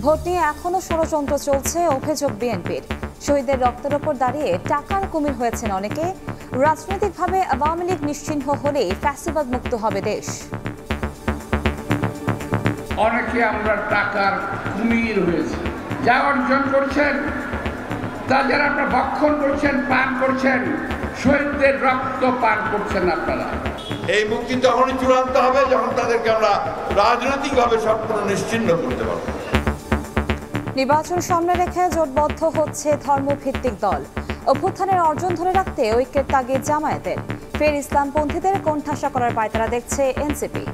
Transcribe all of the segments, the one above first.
Vote নিয়ে এখনো ষড়যন্ত্র চলছে, অভিযোগ বিএনপির। শহীদদের রক্তের ওপর দাঁড়িয়ে টাকার কুমির হয়েছেন অনেকে। রাজনৈতিকভাবে আওয়ামী লীগ নিশ্চিহ্ন হলে ফ্যাসিবাদ মুক্ত হবে দেশ। অনেকে আমরা টাকার কুমির হয়েছে, যা অর্জন করছেন তা যারা আপনারা ভক্ষণ করছেন, পান করছেন, শহীদদের রক্ত পান করছেন আপনারা। এই মুক্তি তখনই চূড়ান্ত হবে যখন তাদেরকে আমরা রাজনৈতিকভাবে সম্পূর্ণ নিশ্চিহ্ন করতে পারব। নির্বাচন সামনে রেখে জোটবদ্ধ হচ্ছে ধর্মভিত্তিক দল। অভ্যুত্থানের অর্জন ধরে রাখতে ঐক্যের তাগিদ জামায়াতের। ফের ইসলামপন্থীদের কোণঠাসা করার পায়তারা দেখছে এনসিপি।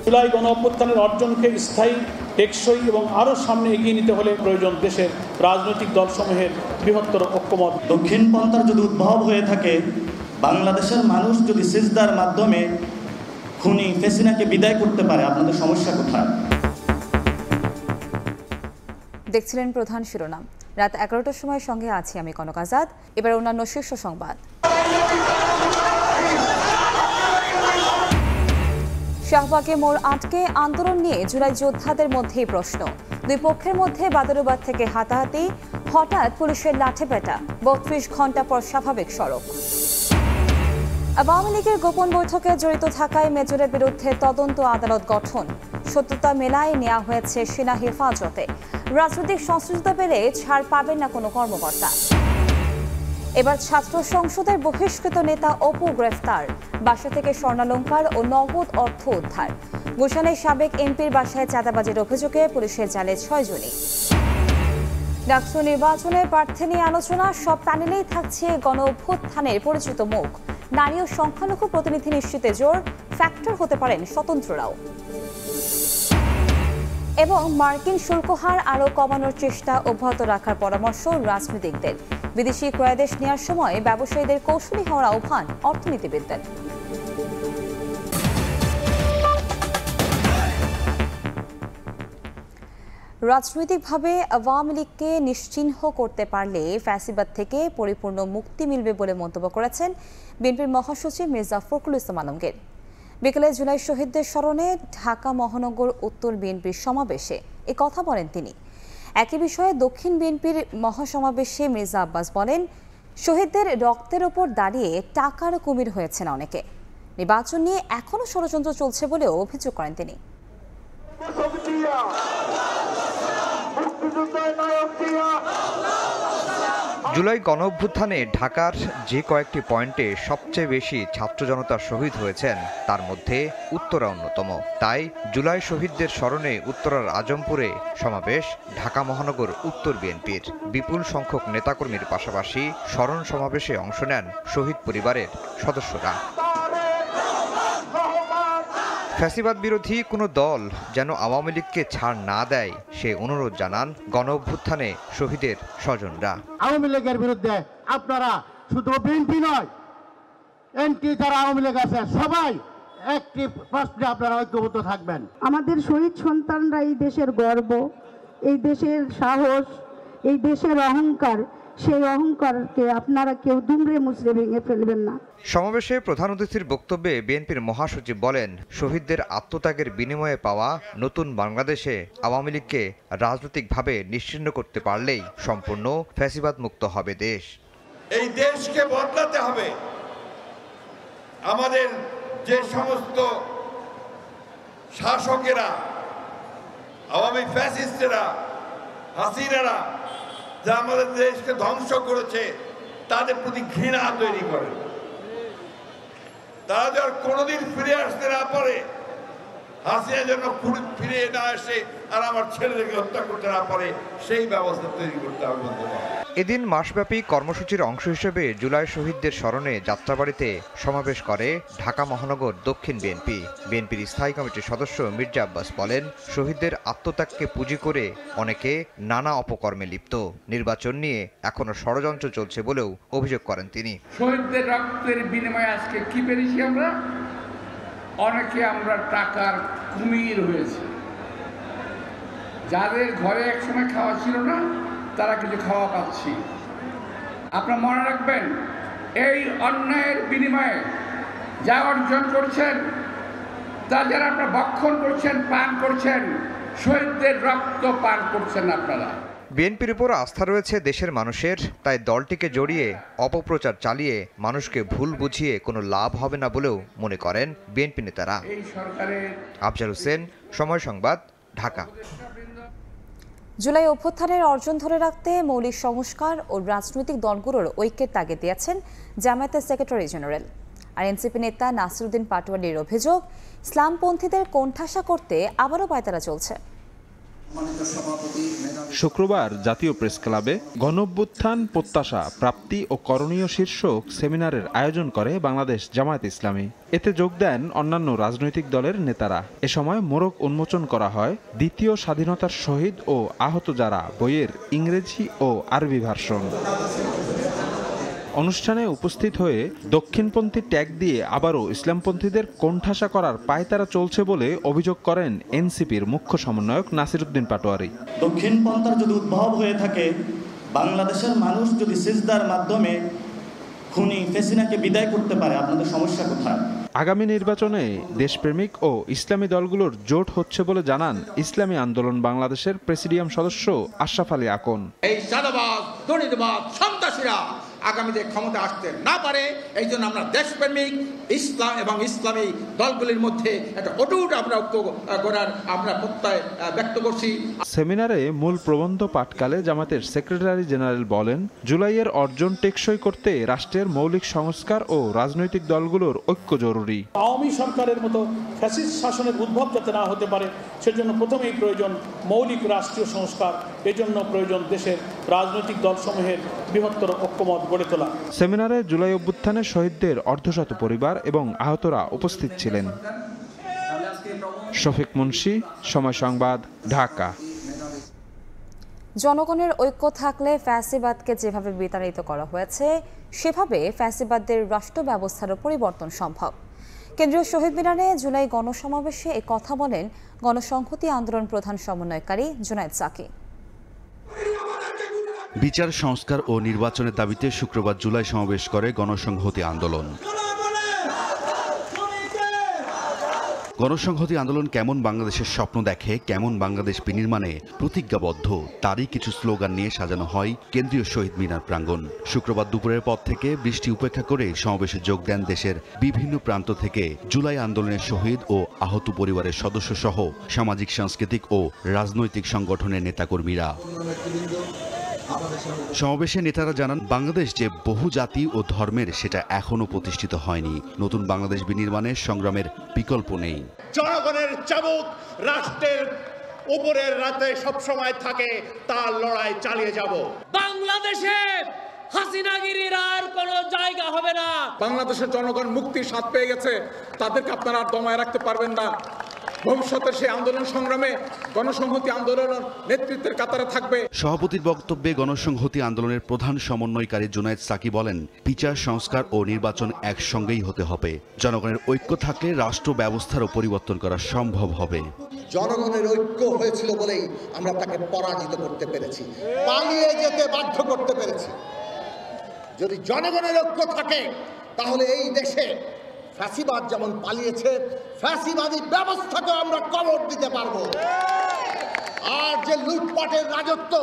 জুলাই গণ অভ্যুত্থানের অর্জনকে স্থায়ী, টেকসই এবং আরও সামনে এগিয়ে নিতে হলে প্রয়োজন দেশের রাজনৈতিক দলসমূহের বৃহত্তর ঐক্যমত। দক্ষিণ পন্থার যদি উদ্ভব হয়ে থাকে, বাংলাদেশের মানুষ যদি সিজদার মাধ্যমে খুনি ফেসিনাকে বিদায় করতে পারে, আপনাদের সমস্যা কোথায়? দেখছিলেন প্রধান শিরোনাম। রাত 11টার সময় সঙ্গে আছি আমি কনক আজাদ। এবার অন্যান্য শীর্ষ সংবাদ। শাহবাগে মোড় আটকে আন্দোলন নিয়ে জুলাই যোদ্ধাদের মধ্যেই প্রশ্ন। দুই পক্ষের মধ্যে বাদরবাদ থেকে হাতাহাতি, হঠাৎ পুলিশের লাঠিপেটা, ৩২ ঘণ্টা পর স্বাভাবিক সড়ক। আওয়ামী লীগের গোপন বৈঠকে জড়িত থাকায় মেজরের বিরুদ্ধে তদন্ত আদালত গঠন। সত্যতা মেলায় নেওয়া হয়েছে সেনা হেফাজতে। রাজনৈতিক সংশ্লিষ্টতা পেলে ছাড় পাবেন না কোনো কর্মকর্তা। এবার ছাত্র সংসদের বহিষ্কৃত নেতা অপু গ্রেফতার। বাসা থেকে স্বর্ণালংকার ও নগদ অর্থ উদ্ধার। গুলশানের সাবেক এমপির বাসায় চাঁদাবাজির অভিযোগে পুলিশের জালে ৬ জনই। ডাকসু নির্বাচনের প্রার্থী নিয়ে আলোচনা, সব প্যানেলেই থাকছে গণ অভ্যুত্থানের পরিচিত মুখ। নারী ও সংখ্যালঘু প্রতিনিধি নিশ্চিতে জোর, ফ্যাক্টর হতে পারেন স্বতন্ত্ররাও। এবং মার্কিন শুল্ক হার আরও কমানোর চেষ্টা অব্যাহত রাখার পরামর্শ রাজনীতিকদের। বিদেশি ক্রয়াদেশ নেওয়ার সময় ব্যবসায়ীদের কৌশলী হওয়ার আহ্বান অর্থনীতিবিদদের। রাজনৈতিকভাবে আওয়ামী লীগকে নিশ্চিহ্ন করতে পারলে ফ্যাসিবাদ থেকে পরিপূর্ণ মুক্তি মিলবে বলে মন্তব্য করেছেন বিএনপির মহাসচিব মির্জা ফখরুল ইসলাম আলমগীর। বিকেলে জুলাই শহীদদের স্মরণে ঢাকা মহানগর উত্তর বিএনপির সমাবেশে এ কথা বলেন তিনি। একই বিষয়ে দক্ষিণ বিএনপির মহাসমাবেশে মির্জা আব্বাস বলেন, শহীদদের রক্তের ওপর দাঁড়িয়ে টাকার কুমির হয়েছেন অনেকে। নির্বাচন নিয়ে এখনো ষড়যন্ত্র চলছে বলেও অভিযোগ করেন তিনি। জুলাই গণঅভ্যুত্থানে ঢাকার যে কয়েকটি পয়েন্টে সবচেয়ে বেশি ছাত্র জনতা শহীদ হয়েছেন তার মধ্যে উত্তরা অন্যতম। তাই জুলাই শহীদদের স্মরণে উত্তরার আজমপুরে সমাবেশ ঢাকা মহানগর উত্তর বিএনপির। বিপুল সংখ্যক নেতাকর্মীর পাশাপাশি স্মরণ সমাবেশে অংশ নেন শহীদ পরিবারের সদস্যরা। ফ্যাসিবাদ বিরোধী কোনো দল যেন আওয়ামী লীগকে ছাড় না দেয় সে অনুরোধ জানান গণ অভ্যুত্থানে শহীদের স্বজনরা। আওয়ামী লীগের বিরুদ্ধে আপনারা শুধু বিএনপি নয়, এনটি যারা আওয়ামী লীগ আছে সবাই একটি প্রশ্নে আপনারা ঐক্যবদ্ধ থাকবেন। আমাদের শহীদ সন্তানরা এই দেশের গর্ব, এই দেশের সাহস, এই দেশের অহংকার। সেই অহংকারকে আপনারা কেউ দুমড়ে মুচড়ে ভেঙে ফেলবেন না। সমাবেশে প্রধান অতিথির বক্তব্যে বিএনপির মহাসচিব বলেন, শহীদদের আত্মত্যাগের বিনিময়ে পাওয়া নতুন বাংলাদেশে আওয়ামী লীগকে রাজনৈতিকভাবে নিশ্চিহ্ন করতে পারলেই সম্পূর্ণ ফ্যাসিবাদ মুক্ত হবে দেশ। এই দেশকে বদলাতে হবে। আমাদের যে সমস্ত শাসকেরা, আওয়ামী ফ্যাসিস্টেরা, হাসিনারা যা আমাদের দেশকে ধ্বংস করেছে তাদের প্রতি ঘৃণা তৈরি করে। তারা যেন কোনোদিন ফিরে আসতে না পারে, হাসিনা যেন ফিরে না আসে আর আমার ছেলেদেরকে হত্যা করতে না পারে, সেই ব্যবস্থা তৈরি করতে হবে। এদিন মাসব্যাপী কর্মসূচির অংশ হিসেবে জুলাই শহীদদের স্মরণে যাত্রাবাড়িতে সমাবেশ করে ঢাকা মহানগর দক্ষিণ বিএনপি। বিএনপির স্থায়ী কমিটির সদস্য মির্জা আব্বাস বলেন, শহীদদের আত্মত্যাগকে পুঁজি করে অনেকে নানা অপকর্মে লিপ্ত। নির্বাচন নিয়ে এখনো ষড়যন্ত্র চলছে বলেও অভিযোগ করেন তিনি। শহীদদের রক্তের বিনিময়ে আজকে কি পেরেছি আমরা? অনেকে আমরা টাকার কুমির হয়েছে। যাদের ঘরে একসময় খাওয়া ছিল না তারা কিছু খাওয়া পাচ্ছি। আপনারা মনে রাখবেন, এই অন্যায়ের বিনিময়ে যা অর্জন করছেন তা যারা আপনারা ভক্ষণ করছেন, পান করছেন, শহীদদের রক্ত পান করছেন আপনারা। বিএনপির উপর আস্থা রয়েছে দেশের মানুষের, তাই দলটিকে জড়িয়ে অপপ্রচার চালিয়ে মানুষকে ভুল বুঝিয়ে কোনো লাভ হবে না বলেও মনে করেন বিএনপি নেতারা। এই সরকারের আফজাল হোসেন, সময় সংবাদ, ঢাকা। জুলাই অভ্যুত্থানের অর্জন ধরে রাখতে মৌলিক সংস্কার ও রাজনৈতিক দলগুলোর ঐক্যের তাগিদ দিয়েছেন জামায়াতের সেক্রেটারি জেনারেল। আর এনসিপি নেতা নাসিরুদ্দিন পাটোয়ারির অভিযোগ, ইসলামপন্থীদের কোণঠাসা করতে আবারও পায়তারা চলছে। শুক্রবার জাতীয় প্রেস ক্লাবে গণঅভ্যুত্থান প্রত্যাশা, প্রাপ্তি ও করণীয় শীর্ষক সেমিনারের আয়োজন করে বাংলাদেশ জামায়াত ইসলামী। এতে যোগ দেন অন্যান্য রাজনৈতিক দলের নেতারা। এ সময় মোড়ক উন্মোচন করা হয় দ্বিতীয় স্বাধীনতার শহীদ ও আহত যারা বইয়ের ইংরেজি ও আরবি ভার্সন। অনুষ্ঠানে উপস্থিত হয়ে দক্ষিণপন্থী ট্যাগ দিয়ে আবারও ইসলামপন্থীদের কোণঠাসা করার পায়তারা চলছে বলে অভিযোগ করেন এনসিপির মুখ্য সমন্বয়ক নাসিরুদ্দিন পাটোয়ারি। দক্ষিণপন্থার যদি উদ্ভব হয়ে থাকে, বাংলাদেশের মানুষ যদি সিজদার মাধ্যমে খুনি ফেসিনাকে বিদায় করতে পারে, আপনাদের সমস্যা কোথায়? আগামী নির্বাচনে দেশপ্রেমিক ও ইসলামী দলগুলোর জোট হচ্ছে বলে জানান ইসলামী আন্দোলন বাংলাদেশের প্রেসিডিয়াম সদস্য আশরাফ আলী আকন। এই সাদাবাজ, দুর্নীতিবাদ, সন্ত্রাসীরা আগামীতে ক্ষমতা আসতে না পারে, এই জন্য আমরা দেশপ্রেমিক ইসলাম এবং ইসলামী দলগুলির মধ্যে একটা অটুট আমরা ঐক্য করার আমরা প্রত্যয় ব্যক্ত করছি। সেমিনারে মূল প্রবন্ধ পাঠকালে জামাতের সেক্রেটারি জেনারেল বলেন, জুলাইয়ের অর্জন টেকসই করতে রাষ্ট্রের মৌলিক সংস্কার ও রাজনৈতিক দলগুলোর ঐক্য জরুরি। আওয়ামী সরকারের মতো ফ্যাসিস্ট শাসনের উদ্ভব যাতে না হতে পারে, সেজন্য প্রথমেই প্রয়োজন মৌলিক রাষ্ট্রীয় সংস্কার। এজন্য প্রয়োজন দেশের রাজনৈতিক দলসমূহের বৃহত্তর ঐক্যমত গড়ে তোলা। সেমিনারে জুলাই অভ্যুত্থানের শহীদদের অর্ধশত পরিবার এবং আহতরা উপস্থিত ছিলেন। শফিক মুন্সি, সময় সংবাদ, ঢাকা। জনগণের ঐক্য থাকলে ফ্যাসিবাদকে যেভাবে বিতাড়িত করা হয়েছে, সেভাবে ফ্যাসিবাদদের রাষ্ট্র ব্যবস্থারও পরিবর্তন সম্ভব। কেন্দ্রীয় শহীদ মিনারে জুলাই গণসমাবেশে এ কথা বলেন গণসংহতি আন্দোলন প্রধান সমন্বয়কারী জুনায়েদ সাকি। বিচার সংস্কার ও নির্বাচনের দাবিতে শুক্রবার জুলাই সমাবেশ করে গণসংহতি আন্দোলন। গণসংহতি আন্দোলন কেমন বাংলাদেশের স্বপ্ন দেখে, কেমন বাংলাদেশ বিনির্মাণে প্রতিজ্ঞাবদ্ধ, তারই কিছু স্লোগান নিয়ে সাজানো হয় কেন্দ্রীয় শহীদ মিনার প্রাঙ্গণ। শুক্রবার দুপুরের পর থেকে বৃষ্টি উপেক্ষা করে সমাবেশে যোগ দেন দেশের বিভিন্ন প্রান্ত থেকে জুলাই আন্দোলনের শহীদ ও আহত পরিবারের সদস্য সহ সামাজিক, সাংস্কৃতিক ও রাজনৈতিক সংগঠনের নেতাকর্মীরা। সমাবেশে নেতারা জানান, বাংলাদেশ যে বহু জাতি ও ধর্মের, সেটা এখনো প্রতিষ্ঠিত হয়নি। নতুন বাংলাদেশ বিনির্মাণের সংগ্রামের বিকল্প নেই। জনগণের চাবুক রাষ্ট্রের উপরের রাতে সবসময় থাকে, তার লড়াই চালিয়ে যাব। বাংলাদেশে হাসিনাগিরির আর কোনো জায়গা হবে না। বাংলাদেশের জনগণ মুক্তির স্বাদ পেয়ে গেছে, তাদেরকে আপনারা আর দমায় রাখতে পারবেন না। ভবিষ্যতের সেই আন্দোলন সংগ্রামে গণসংহতি আন্দোলনের নেতৃত্বের কাতারে থাকবে। সভাপতির বক্তব্যে গণসংহতি আন্দোলনের প্রধান সমন্বয়কারী জুনায়েদ সাকি বলেন, বিচার সংস্কার ও নির্বাচন একসঙ্গেই হতে হবে। জনগণের ঐক্য থাকলে রাষ্ট্র ব্যবস্থারও পরিবর্তন করা সম্ভব হবে। জনগণের ঐক্য হয়েছিল বলেই আমরা তাকে পরাজিত করতে পেরেছি, পালিয়ে যেতে বাধ্য করতে পেরেছি। যদি জনগণের ঐক্য থাকে, তাহলে এই দেশে ফ্যাসিবাদ যেমন পালিয়েছে, ফ্যাসিবাদী ব্যবস্থাকে আমরা কবর দিতে পারবো। আর যে লুটপাটের রাজত্ব,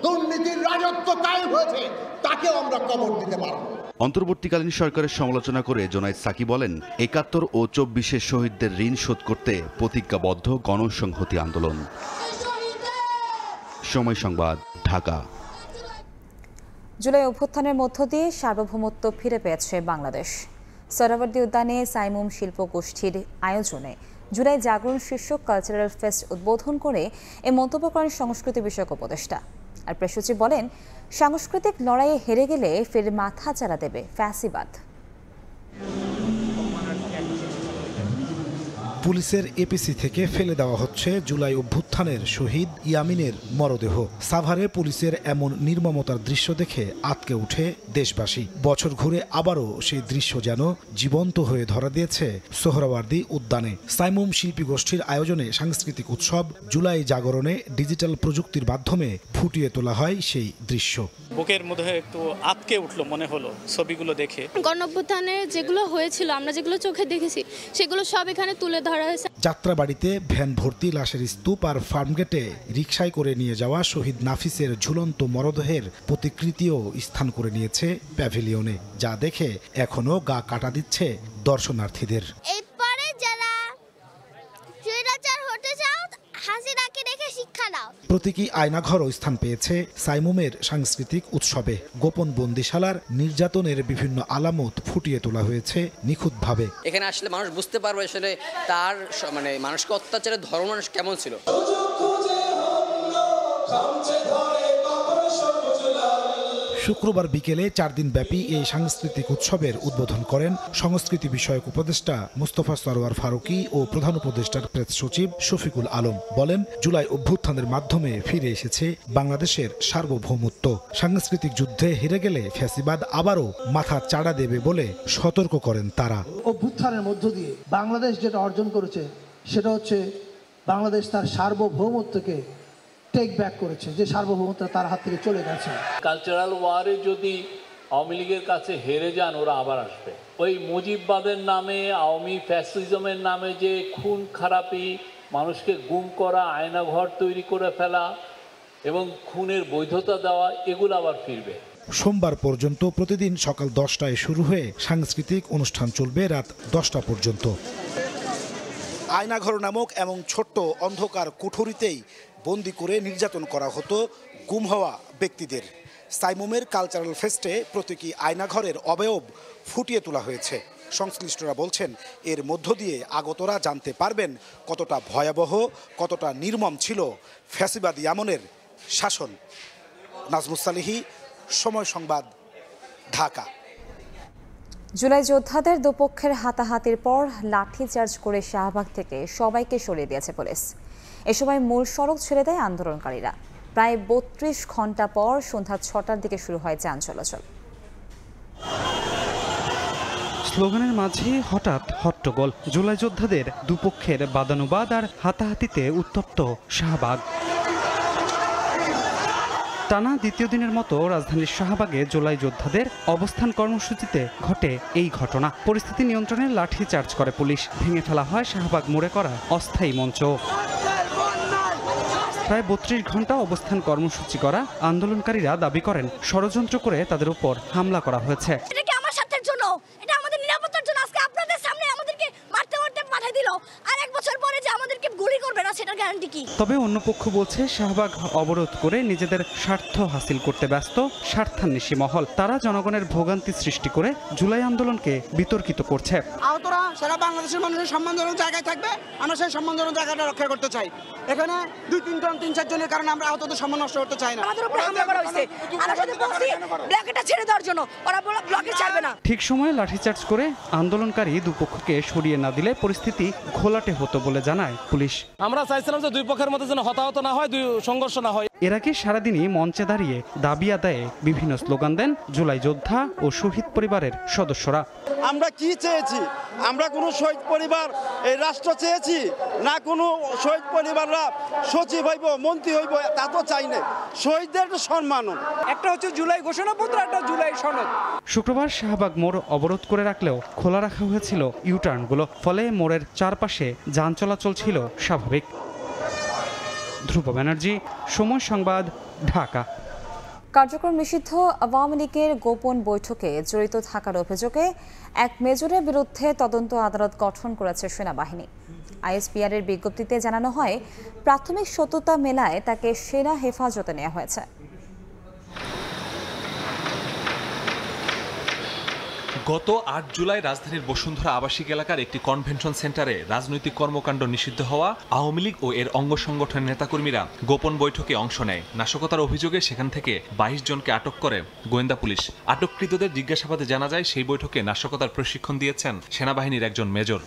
দুর্নীতির রাজত্ব কায়েম হয়েছে, তাকেও আমরা কবর দিতে পারবো। অন্তর্বর্তীকালীন সরকারের সমালোচনা করে জুনায়েদ সাকি বলেন, ৭১ ও ২৪ শহীদদের ঋণ শোধ করতে প্রতিজ্ঞাবদ্ধ গণসংহতি আন্দোলন। সময় সংবাদ, ঢাকা। জুলাই অভ্যুত্থানের মধ্য দিয়ে সার্বভৌমত্ব ফিরে পেয়েছে বাংলাদেশ। সোহরাওয়ার্দী উদ্যানে সাইমুম শিল্প গোষ্ঠীর আয়োজনে জুলাই জাগরণ শীর্ষক কালচারাল ফেস্ট উদ্বোধন করে এ মন্তব্য করেন সংস্কৃতি বিষয়ক উপদেষ্টা। আর প্রেস সচিব বলেন, সাংস্কৃতিক লড়াইয়ে হেরে গেলে ফের মাথা চারা দেবে ফ্যাসিবাদ। পুলিশের এপিসি থেকে ফেলে দেওয়া হচ্ছে জুলাই অভ্যুত্থানের শহীদ ইয়ামিনের মরদেহ। সাভারে পুলিশের এমন নির্মমতার দৃশ্য দেখে আঁতকে উঠে দেশবাসী। বছর ঘুরে আবারও সেই দৃশ্য যেন জীবন্ত হয়ে ধরা দিয়েছে সোহরাওয়ার্দী উদ্যানে। সাইমুম শিল্পী গোষ্ঠীর আয়োজনে সাংস্কৃতিক উৎসব জুলাই জাগরণে ডিজিটাল প্রযুক্তির মাধ্যমে ফুটিয়ে তোলা হয় সেই দৃশ্য। বুকের মধ্যে একটু আঁতকে উঠলো মনে হলো ছবিগুলো দেখে। গণ অভ্যুত্থানে যেগুলো হয়েছিল, আমরা যেগুলো চোখে দেখেছি, সেগুলো সব এখানে তুলে ধরা ধরা হয়েছে। যাত্রাবাড়িতে ভ্যান ভর্তি লাশের স্তূপ আর ফার্মগেটে রিকশায় করে নিয়ে যাওয়া শহীদ নাফিসের ঝুলন্ত মরদেহের প্রতিকৃতিও স্থান করে নিয়েছে প্যাভিলিয়নে, যা দেখে এখনো গা কাটা দিচ্ছে দর্শনার্থীদের। এরপরে যারা স্বৈরাচার হতে চাও হাসিনাকে দেখে শিক্ষা নাও। প্রতীকী আয়নাঘরও স্থান পেয়েছে সাইমুমের সাংস্কৃতিক উৎসবে। গোপন বন্দিশালার নির্যাতনের বিভিন্ন আলামত ফুটিয়ে তোলা হয়েছে নিখুঁতভাবে। এখানে আসলে মানুষ বুঝতে পারবে আসলে তার মানে মানুষকে অত্যাচারের ধর্ম মানুষ কেমন ছিল। শুক্রবার বিকেলে 4 দিন ব্যাপী এই সাংস্কৃতিক উৎসবের উদ্বোধন করেন সংস্কৃতি বিষয়ক উপদেষ্টা মোস্তফা সরোয়ার ফারুকী ও প্রধান উপদেষ্টার প্রেস সচিব শফিকুল আলম। বলেন, জুলাই অভ্যুত্থানের মাধ্যমে ফিরে এসেছে বাংলাদেশের সার্বভৌমত্ব। সাংস্কৃতিক যুদ্ধে হেরে গেলে ফ্যাসিবাদ আবারও মাথা চাড়া দেবে বলে সতর্ক করেন তারা। অভ্যুত্থানের মধ্য দিয়ে বাংলাদেশ যেটা অর্জন করেছে সেটা হচ্ছে বাংলাদেশ তার সার্বভৌমত্বকে টেক ব্যাক করেছে, যে সার্বভৌমত্ব তার হাত থেকে চলে গেছে। কালচারাল ওয়ারে যদি আওয়ামী লীগের কাছে হেরে যান ওরা আবার আসবে। ওই মুজিববাদের নামে আওয়ামী ফ্যাসিজমের নামে যে খুন খারাপি, মানুষকে গুম করা, আয়নাঘর তৈরি করে ফেলা এবং খুনের বৈধতা দেওয়া, এগুলো আবার ফিরবে। সোমবার পর্যন্ত প্রতিদিন সকাল 10টায় শুরু হয়ে সাংস্কৃতিক অনুষ্ঠান চলবে রাত 10টা পর্যন্ত। আয়নাঘর নামক এমন ছোট্ট অন্ধকার কুঠুরিতেই বন্দি করে নির্যাতন করা হতো গুম হওয়া ব্যক্তিদের। সাইমুমের কালচারাল ফেস্টে প্রতীকী আয়নাঘরের অবয়ব ফুটিয়ে তোলা হয়েছে। সংশ্লিষ্টরা বলছেন, এর মধ্য দিয়ে আগতরা জানতে পারবেন কতটা ভয়াবহ, কতটা নির্মম ছিল ফ্যাসিবাদী আমলের শাসন। নাজমুস সালিহি, সময় সংবাদ, ঢাকা। জুলাই যোদ্ধাদের দুপক্ষের হাতাহাতির পর লাঠিচার্জ করে শাহবাগ থেকে সবাইকে সরিয়ে দিয়েছে পুলিশ। এ সময় মূল সড়ক ছেড়ে দেয় আন্দোলনকারীরা। প্রায় 32 ঘন্টা পর সন্ধ্যা 6টার দিকে শুরু হয় যান চলাচল। স্লোগানের মাঝে হঠাৎ হট্টগোল। জুলাই যোদ্ধাদের দুপক্ষের বাদানুবাদ আর হাতাহাতিতে উত্তপ্ত শাহবাগ। টানা দ্বিতীয় দিনের মতো রাজধানীর শাহবাগে জুলাই যোদ্ধাদের অবস্থান কর্মসূচিতে ঘটে এই ঘটনা। পরিস্থিতি নিয়ন্ত্রণে লাঠি চার্জ করে পুলিশ। ভেঙে ফেলা হয় শাহবাগ মোড়ে করা অস্থায়ী মঞ্চ। প্রায় 32 ঘন্টা অবস্থান কর্মসূচি করা আন্দোলনকারীরা দাবি করেন ষড়যন্ত্র করে তাদের উপর হামলা করা হয়েছে। এটা কি আমার স্বার্থের জন্য? এটা আমাদের নিরাপত্তার জন্য। আজকে আপনাদের সামনে আমাদেরকে মারতে মারতে পাঠিয়ে দিল, আর 1 বছর পরে যে আমাদেরকে গুলি করবে না সেটার গ্যারান্টি কি? তবে অন্য পক্ষ বলছে শাহবাগ অবরোধ করে নিজেদের স্বার্থ হাসিল করতে ব্যস্ত স্বার্থান্বেষী মহল। তারা জনগণের ভোগান্তি সৃষ্টি করে জুলাই আন্দোলনকে বিতর্কিত করছে। আহতরা সারা বাংলাদেশের মানুষের সম্মানজনক জায়গায় থাকবে, আমরা সেই সম্মানজনক জায়গাটা রক্ষা করতে চাই। এখানে 2-3 জন 3-4 জনের কারণে আমরা আহতদের সম্মান নষ্ট করতে চাই না। আমাদের উপরে হামলা করা হয়েছে, আমরা শুধু বলছি ব্লকেটটা ছেড়ে দেওয়ার জন্য, ওরা ব্লকে ছাড়বে না। ঠিক সময়ে লাঠিচার্জ করে আন্দোলনকারী দুপক্ষকে সরিয়ে না দিলে পরিস্থিতি ঘোলাটে হতো বলে জানায় পুলিশ। আমরা চাইছিলাম যে দুই পক্ষের মধ্যে যেন হতাহত না হয়, সংঘর্ষ না হয়। এর আগে সারাদিনই মঞ্চে দাঁড়িয়ে দাবি আদায়ে বিভিন্ন স্লোগান দেন জুলাই যোদ্ধা ও শহীদ পরিবারের সদস্যরা। আমরা কি চেয়েছি? আমরা কোনো শহীদ পরিবার এই রাষ্ট্র চেয়েছি না? কোনো শহীদ পরিবাররা সচিব হইব, মন্ত্রী হইব, তা তো চাই না। শহীদদের সম্মান একটা হচ্ছে জুলাই ঘোষণাপত্র, একটা জুলাই সনদ। শুক্রবার শাহবাগ মোড় অবরোধ করে রাখলেও খোলা রাখা হয়েছিল ইউটার্নগুলো। ফলে মোড়ের চারপাশে যান চলাচল ছিল স্বাভাবিক। ধ্রুব ব্যানার্জি, সময় সংবাদ, ঢাকা। কার্যক্রম নিষিদ্ধ আওয়ামী লীগের গোপন বৈঠকে জড়িত থাকার অভিযোগে এক মেজরের বিরুদ্ধে তদন্ত আদালত গঠন করেছে সেনাবাহিনী। আইএসপিআর এর বিজ্ঞপ্তিতে জানানো হয়, প্রাথমিক সত্যতা মেলায় তাকে সেনা হেফাজতে নেওয়া হয়েছে। গত 8 জুলাই রাজধানীর বসুন্ধরা আবাসিক এলাকার একটি কনভেনশন সেন্টারে রাজনৈতিক কর্মকাণ্ড নিষিদ্ধ হওয়া আওয়ামী লীগ ও এর অঙ্গ সংগঠনের নেতাকর্মীরা গোপন বৈঠকে অংশ নেয়। নাশকতার অভিযোগে সেখান থেকে 22 জনকে আটক করে গোয়েন্দা পুলিশ। আটককৃতদের জিজ্ঞাসাবাদে জানা যায়, সেই বৈঠকে নাশকতার প্রশিক্ষণ দিয়েছেন সেনাবাহিনীর একজন মেজর।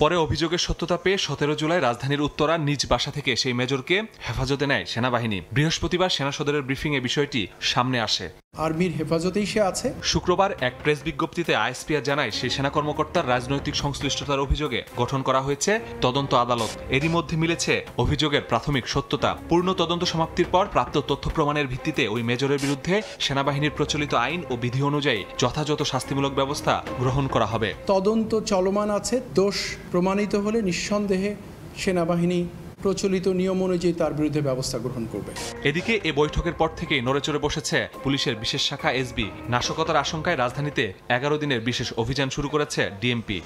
পরে অভিযোগের সত্যতা পেয়ে 17 জুলাই রাজধানীর উত্তরা নিজ বাসা থেকে সেই মেজরকে হেফাজতে নেয় সেনাবাহিনী। বৃহস্পতিবার সেনা সদরের ব্রিফিংয়ে বিষয়টি সামনে আসে। আর্মির হেফাজতেই সে আছে। শুক্রবার এক প্রেস বিজ্ঞপ্তিতে আইএসপিআর জানায় সেই সেনা কর্মকর্তার রাজনৈতিক সংশ্লিষ্টতার অভিযোগে গঠন করা হয়েছে তদন্ত আদালত। এরই মধ্যে মিলেছে অভিযোগের প্রাথমিক সত্যতা। পূর্ণ তদন্ত সমাপ্তির পর প্রাপ্ত তথ্য প্রমাণের ভিত্তিতে ওই মেজরের বিরুদ্ধে সেনাবাহিনীর প্রচলিত আইন ও বিধি অনুযায়ী যথাযথ শাস্তিমূলক ব্যবস্থা গ্রহণ করা হবে। তদন্ত চলমান আছে, দোষ প্রমাণিত হলে নিঃসন্দেহে সেনাবাহিনী প্রচলিত নিয়ম অনুযায়ী তার বিরুদ্ধে ব্যবস্থা গ্রহণ করবে। এদিকে এ বৈঠকের পর থেকেই নড়েচড়ে বসেছে পুলিশের বিশেষ শাখা এসবি। নাশকতার আশঙ্কায় রাজধানীতে 11 দিনের বিশেষ অভিযান শুরু করেছে ডিএমপি।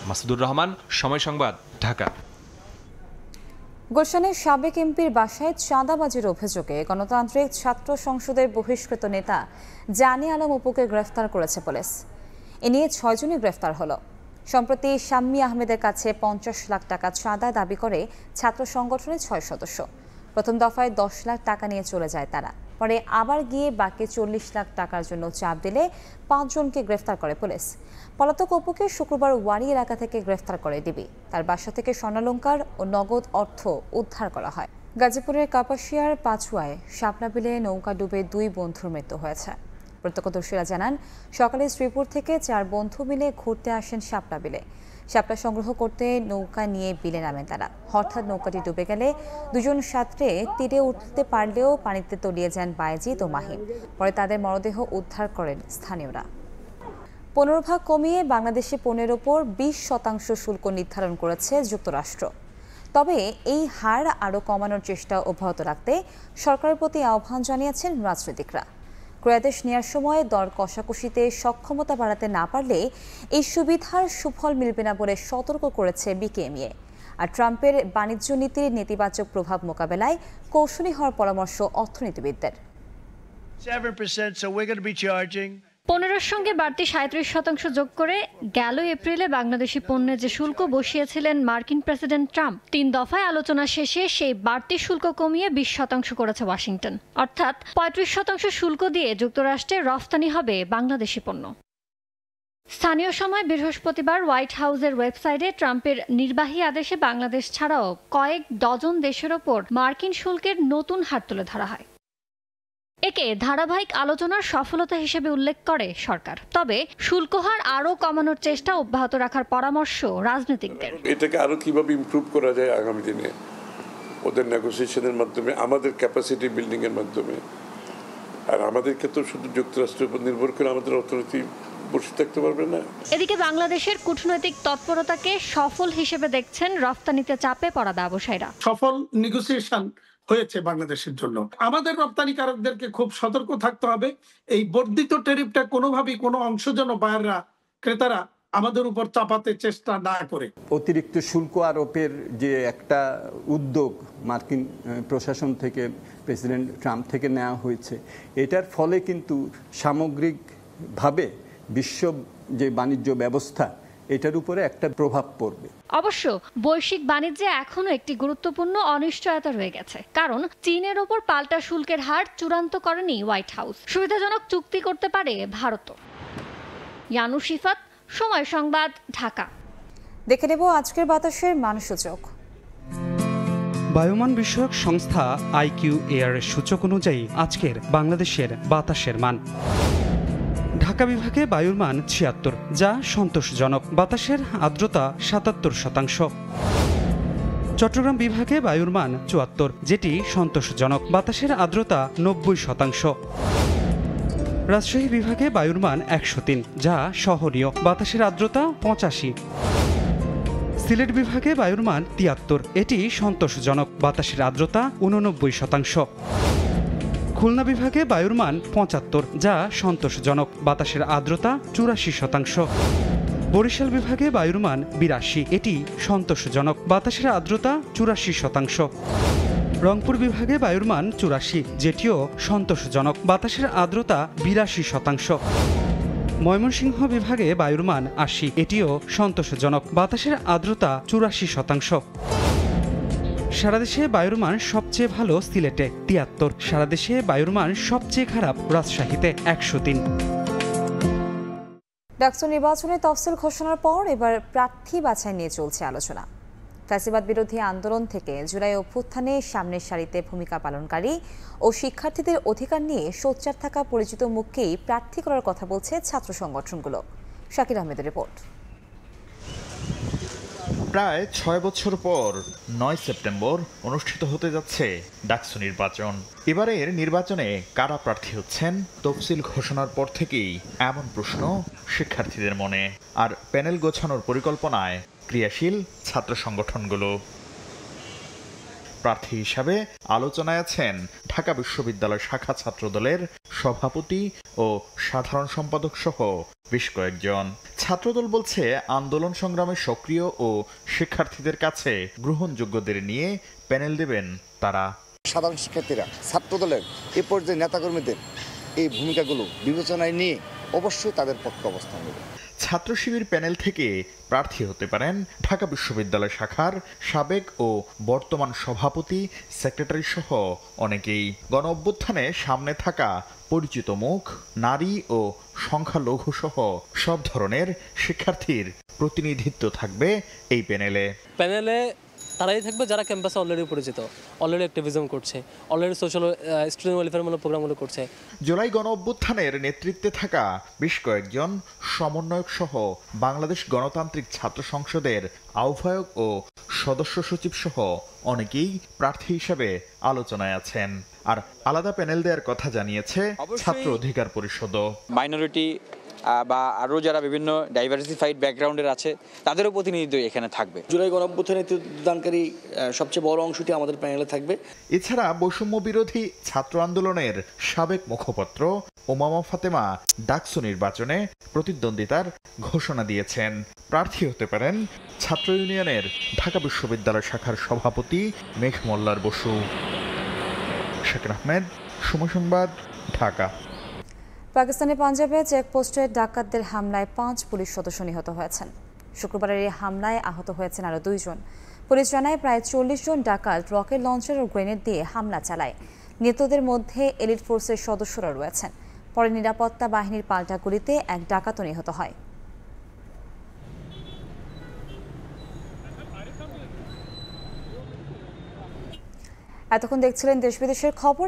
মাসুদুর রহমান, সময় সংবাদ, ঢাকা। গুলশানের সাবেক এমপির বাসায় চাঁদাবাজির অভিযোগে গণতান্ত্রিক ছাত্র সংসদের বহিষ্কৃত নেতা জানি আলম অপুকে গ্রেফতার করেছে পুলিশ। এ নিয়ে 6 জনই গ্রেফতার হলো। সম্প্রতি শাম্মী আহমেদের কাছে 50 লাখ টাকা চাঁদা দাবি করে ছাত্র সংগঠনের 6 সদস্য। প্রথম দফায় 10 লাখ টাকা নিয়ে চলে যায় তারা। পরে আবার গিয়ে বাকি 40 লাখ টাকার জন্য চাপ দিলে 5 জনকে গ্রেফতার করে পুলিশ। পলাতক অপুকে শুক্রবার ওয়ারি এলাকা থেকে গ্রেফতার করে ডিবি। তার বাসা থেকে স্বর্ণালংকার ও নগদ অর্থ উদ্ধার করা হয়। গাজীপুরের কাপাসিয়ার পাচুয়ায় শাপলা বিলে নৌকা ডুবে 2 বন্ধুর মৃত্যু হয়েছে। প্রত্যক্ষদর্শীরা জানান, সকালে শ্রীপুর থেকে 4 বন্ধু মিলে ঘুরতে আসেন শাপলা বিলে। শাপলা সংগ্রহ করতে নৌকা নিয়ে বিলে নামেন তারা। হঠাৎ নৌকাটি ডুবে গেলে 2 জন সাঁতরে তীরে উঠতে পারলেও পানিতে তলিয়ে যান বায়েজিদ ও মাহিম। পরে তাদের মরদেহ উদ্ধার করেন স্থানীয়রা। 15 ভাগ কমিয়ে বাংলাদেশে পণ্যের ওপর 20% শুল্ক নির্ধারণ করেছে যুক্তরাষ্ট্র। তবে এই হার আরও কমানোর চেষ্টা অব্যাহত রাখতে সরকারের প্রতি আহ্বান জানিয়েছেন রাজনীতিকরা। ক্রয়াদেশ নেওয়ার সময় দর কষাকষিতে সক্ষমতা বাড়াতে না পারলে এই সুবিধার সুফল মিলবে না বলে সতর্ক করেছে বিকেএমইএ। আর ট্রাম্পের বাণিজ্য নীতির নেতিবাচক প্রভাব মোকাবেলায় কৌশলী হওয়ার পরামর্শ অর্থনীতিবিদদের। 15-র সঙ্গে বাড়তি 37% যোগ করে গেল এপ্রিলে বাংলাদেশি পণ্যে যে শুল্ক বসিয়েছিলেন মার্কিন প্রেসিডেন্ট ট্রাম্প, 3 দফায় আলোচনা শেষে সেই বাড়তি শুল্ক কমিয়ে 20% করেছে ওয়াশিংটন। অর্থাৎ 35% শুল্ক দিয়ে যুক্তরাষ্ট্রে রফতানি হবে বাংলাদেশি পণ্য। স্থানীয় সময় বৃহস্পতিবার হোয়াইট হাউসের ওয়েবসাইটে ট্রাম্পের নির্বাহী আদেশে বাংলাদেশ ছাড়াও কয়েক ডজন দেশের ওপর মার্কিন শুল্কের নতুন হার তুলে ধরা হয়। একে ধারাবাহিক আলোচনার সফলতা হিসেবে উল্লেখ করে সরকার। তবে শুল্ক হার আরও কমানোর চেষ্টা অব্যাহত রাখার পরামর্শ রাজনীতিকদের। এটাকে আরো কিভাবে ইমপ্রুভ করা যায় আগামী দিনে, ওদের নেগোসিয়েশনের মাধ্যমে, আমাদের ক্যাপাসিটি বিল্ডিং এর মাধ্যমে। আর আমাদেরকে তো শুধু যুক্তরাষ্ট্রের উপর নির্ভর করে আমাদের অর্থনীতি বসে থাকতে পারবে না। এদিকে বাংলাদেশের কূটনৈতিক তৎপরতাকে সফল হিসেবে দেখছেন রফতানিতে চাপে পড়া ব্যবসায়ীরা। সফল নেগোসিয়েশন হয়েছে বাংলাদেশের জন্য। আমাদের রপ্তানিকারকদেরকে খুব সতর্ক থাকতে হবে, এই বর্ধিত ট্যারিফটা কোনোভাবেই কোনো অংশ যেন বায়াররা, ক্রেতারা আমাদের উপর চাপাতে চেষ্টা না করে। অতিরিক্ত শুল্ক আরোপের যে একটা উদ্যোগ মার্কিন প্রশাসন থেকে, প্রেসিডেন্ট ট্রাম্প থেকে নেওয়া হয়েছে, এটার ফলে কিন্তু সামগ্রিকভাবে বিশ্ব যে বাণিজ্য ব্যবস্থা, এটার উপরে একটা প্রভাব পড়বে। অবশ্য বৈশ্বিক বাণিজ্যে এখনো একটি গুরুত্বপূর্ণ অনিশ্চয়তা রয়ে গেছে, কারণ চীনের ওপর পাল্টা শুল্কের হার চূড়ান্ত করেনি হোয়াইট হাউস। সুবিধাজনক চুক্তি করতে পারে ভারতও। ইয়ানু শিফাত, সময় সংবাদ, ঢাকা। দেখে নেব আজকের বাতাসের মানসূচক। বায়ুমান বিষয়ক সংস্থা IQAir এর সূচক অনুযায়ী আজকের বাংলাদেশের বাতাসের মান: ঢাকা বিভাগে বায়ুর মান 76, যা সন্তোষজনক। বাতাসের আর্দ্রতা 77%। চট্টগ্রাম বিভাগে বায়ুর মান 74, যেটি সন্তোষজনক। বাতাসের আর্দ্রতা 90%। রাজশাহী বিভাগে বায়ুর মান 103, যা সহনীয়। বাতাসের আর্দ্রতা 85। সিলেট বিভাগে বায়ুর মান 73, এটি সন্তোষজনক। বাতাসের আর্দ্রতা 89%। খুলনা বিভাগে বায়ুর মান 75, যা সন্তোষজনক। বাতাসের আর্দ্রতা 84%। বরিশাল বিভাগে বায়ুর মান 82, এটি সন্তোষজনক। বাতাসের আর্দ্রতা 84%। রংপুর বিভাগে বায়ুর মান 84, যেটিও সন্তোষজনক। বাতাসের আর্দ্রতা 82%। ময়মনসিংহ বিভাগে বায়ুর মান 80, এটিও সন্তোষজনক। বাতাসের আর্দ্রতা 84%। সারা দেশে বায়ুর মান সবচেয়ে ভালো সিলেটে 73। সারা দেশে বায়ুর মান সবচেয়ে খারাপ রাজশাহীতে 103। ডাকসু নির্বাচনের তফসিল ঘোষণার পর এবার প্রার্থী বাছাই নিয়ে চলছে আলোচনা। ফ্যাসিবাদ বিরোধী আন্দোলন থেকে জুলাই অভ্যুত্থানে সামনের সারিতে ভূমিকা পালনকারী ও শিক্ষার্থীদের অধিকার নিয়ে সোচ্চার থাকা পরিচিত মুখকেই প্রার্থী করার কথা বলছে ছাত্র সংগঠনগুলো। শাকির আহমেদের রিপোর্ট। প্রায় 6 বছর পর 9 সেপ্টেম্বর অনুষ্ঠিত হতে যাচ্ছে ডাকসু নির্বাচন। এবারের নির্বাচনে কারা প্রার্থী হচ্ছেন তফসিল ঘোষণার পর থেকেই এমন প্রশ্ন শিক্ষার্থীদের মনে। আর প্যানেল গোছানোর পরিকল্পনায় ক্রিয়াশীল ছাত্র সংগঠনগুলো। প্রার্থী হিসাবে আলোচনায় আছেন ঢাকা বিশ্ববিদ্যালয় শাখা ছাত্রদলের সভাপতি ও সাধারণ সম্পাদক সহ বেশ কয়েকজন। ছাত্রদল বলছে আন্দোলন সংগ্রামে সক্রিয় ও শিক্ষার্থীদের কাছে গ্রহণযোগ্যদের নিয়ে প্যানেল দেবেন তারা। সাধারণ শিক্ষার্থীরা ছাত্রদলের এ পর্যায়ে নেতাকর্মীদের এই ভূমিকাগুলো বিবেচনায় নিয়ে অবশ্যই তাদের পক্ষে অবস্থান নেবে। ছাত্র শিবির প্যানেল থেকে প্রার্থী হতে পারেন ঢাকা বিশ্ববিদ্যালয় শাখার সাবেক ও বর্তমান সভাপতি, সেক্রেটারি সহ অনেকেই। গণ অভ্যুত্থানে সামনে থাকা পরিচিত মুখ, নারী ও সংখ্যালঘু সহ সব ধরনের শিক্ষার্থীর প্রতিনিধিত্ব থাকবে এই প্যানেলে। তারাই থাকবে যারা ক্যাম্পাসে অলরেডি পরিচিত, অলরেডি অ্যাক্টিভিজম করছে, অলরেডি সোশ্যাল স্টুডেন্ট ওয়েলফেয়ারমূলক প্রোগ্রামগুলো করছে। জুলাই গণ অভ্যুত্থানের নেতৃত্বে থাকা বেশ কয়েকজন সমন্বয়ক সহ বাংলাদেশ গণতান্ত্রিক ছাত্র সংসদের আহ্বায়ক ও সদস্য সচিব সহ অনেকেই প্রার্থী হিসেবে আলোচনায় আছেন। আর আলাদা প্যানেল দেওয়ার কথা জানিয়েছে ছাত্র অধিকার পরিষদও। মাইনরিটি বা আরও যারা বিভিন্ন ডাইভার্সিফাইড ব্যাকগ্রাউন্ডের আছে তাদেরও প্রতিনিধিত্ব এখানে থাকবে। জুলাই গণঅভ্যুত্থানের নেতৃত্বদানকারী সবচেয়ে বড় অংশটি আমাদের প্যানেলে থাকবে। এছাড়া বৈষম্য বিরোধী ছাত্র আন্দোলনের সাবেক মুখপাত্র ওমামা ফাতেমা ডাকসু নির্বাচনে প্রতিদ্বন্দ্বিতার ঘোষণা দিয়েছেন। প্রার্থী হতে পারেন ছাত্র ইউনিয়নের ঢাকা বিশ্ববিদ্যালয় শাখার সভাপতি মেঘ মোল্লার বসু। শাকির আহমেদ, সময় সংবাদ, ঢাকা। পাকিস্তানের পাঞ্জাবে চেকপোস্টে ডাকাতদের হামলায় 5 পুলিশ সদস্য নিহত হয়েছেন। শুক্রবারের এই হামলায় আহত হয়েছেন আরও 2 জন। পুলিশ জানায় প্রায় 40 জন ডাকাত রকেট লঞ্চার ও গ্রেনেড দিয়ে হামলা চালায়। নিহতদের মধ্যে এলিট ফোর্সের সদস্যরা রয়েছেন। পরে নিরাপত্তা বাহিনীর পাল্টা গুলিতে এক ডাকাতও নিহত হয়। এতক্ষণ দেখছিলেন দেশ বিদেশের খবর।